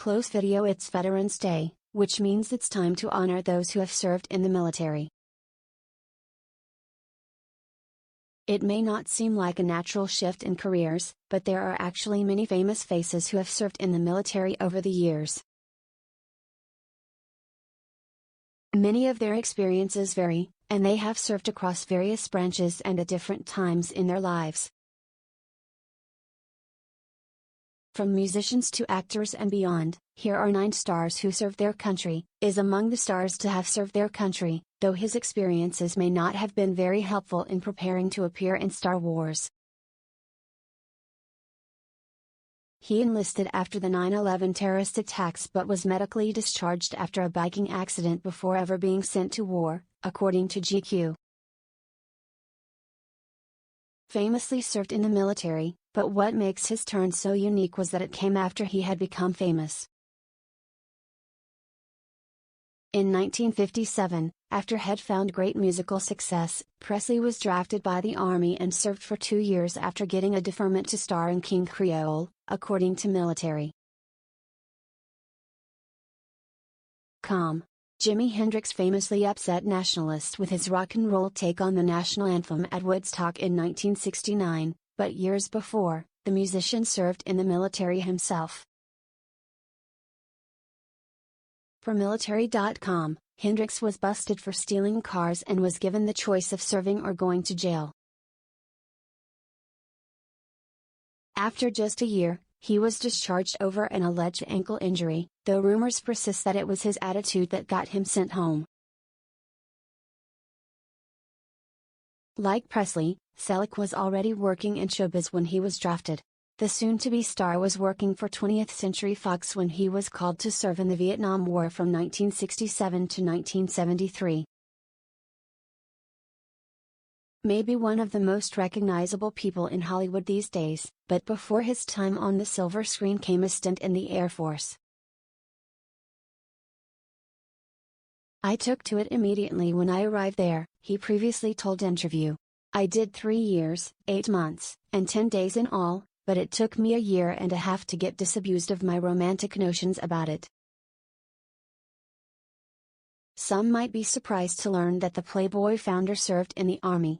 close video. It's Veterans Day, which means it's time to honor those who have served in the military. It may not seem like a natural shift in careers, but there are actually many famous faces who have served in the military over the years. Many of their experiences vary, and they have served across various branches and at different times in their lives. From musicians to actors and beyond, here are 9 stars who served their country. Is among the stars to have served their country, though his experiences may not have been very helpful in preparing to appear in Star Wars. He enlisted after the 9/11 terrorist attacks but was medically discharged after a biking accident before ever being sent to war, according to GQ. Famously served in the military, but what makes his turn so unique was that it came after he had become famous. In 1957, after had found great musical success, Presley was drafted by the Army and served for 2 years after getting a deferment to star in King Creole, according to military.Com. Jimi Hendrix famously upset nationalists with his rock and roll take on the national anthem at Woodstock in 1969, but years before, the musician served in the military himself. For military.com, Hendrix was busted for stealing cars and was given the choice of serving or going to jail. After just a year, he was discharged over an alleged ankle injury, though rumors persist that it was his attitude that got him sent home. Like Presley, Selleck was already working in showbiz when he was drafted. The soon-to-be star was working for 20th Century Fox when he was called to serve in the Vietnam War from 1967 to 1973. Maybe one of the most recognizable people in Hollywood these days, but before his time on the silver screen came a stint in the Air Force. "I took to it immediately when I arrived there," he previously told Interview. "I did 3 years, 8 months, and 10 days in all, but it took me a year and a half to get disabused of my romantic notions about it." Some might be surprised to learn that the Playboy founder served in the Army.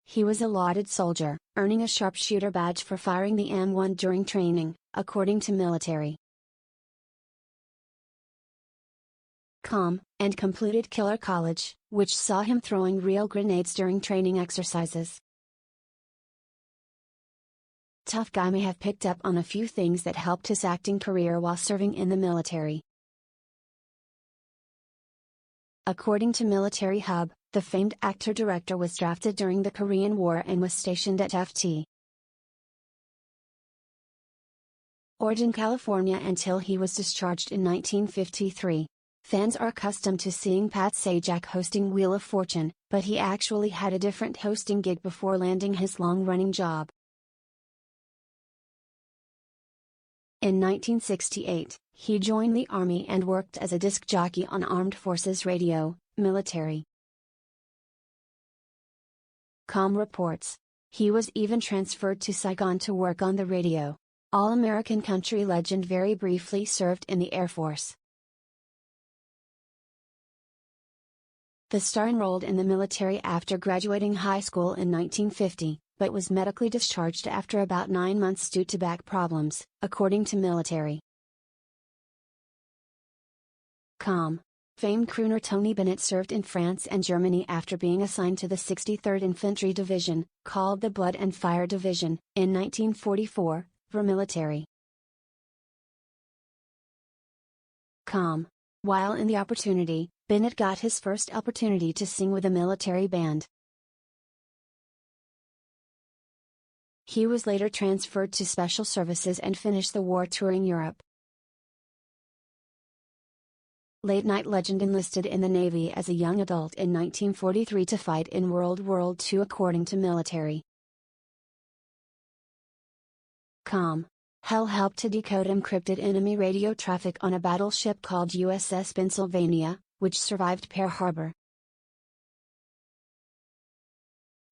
He was a lauded soldier, earning a sharpshooter badge for firing the M1 during training, according to military.Com, and completed Killer College, which saw him throwing real grenades during training exercises. Tough guy may have picked up on a few things that helped his acting career while serving in the military. According to Military Hub, the famed actor-director was drafted during the Korean War and was stationed at afte. Oregon, California until he was discharged in 1953. Fans are accustomed to seeing Pat Sajak hosting Wheel of Fortune, but he actually had a different hosting gig before landing his long-running job. In 1968, he joined the Army and worked as a disc jockey on Armed Forces Radio, military.Com reports. He was even transferred to Saigon to work on the radio. All-American country legend very briefly served in the Air Force. The star enrolled in the military after graduating high school in 1950, but was medically discharged after about 9 months due to back problems, according to military.Com. Famed crooner Tony Bennett served in France and Germany after being assigned to the 63rd Infantry Division, called the Blood and Fire Division, in 1944, for military.Com. While in the opportunity, Bennett got his first opportunity to sing with a military band. He was later transferred to Special Services and finished the war touring Europe. Late-night legend enlisted in the Navy as a young adult in 1943 to fight in World War II according to military.Com. Hell helped to decode encrypted enemy radio traffic on a battleship called USS Pennsylvania, which survived Pearl Harbor.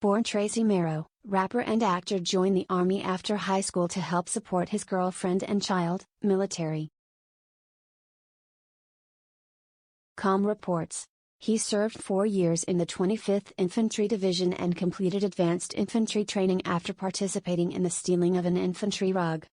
Born Tracy Marrow, rapper and actor joined the Army after high school to help support his girlfriend and child, military.Com reports. He served 4 years in the 25th Infantry Division and completed advanced infantry training after participating in the stealing of an infantry rug.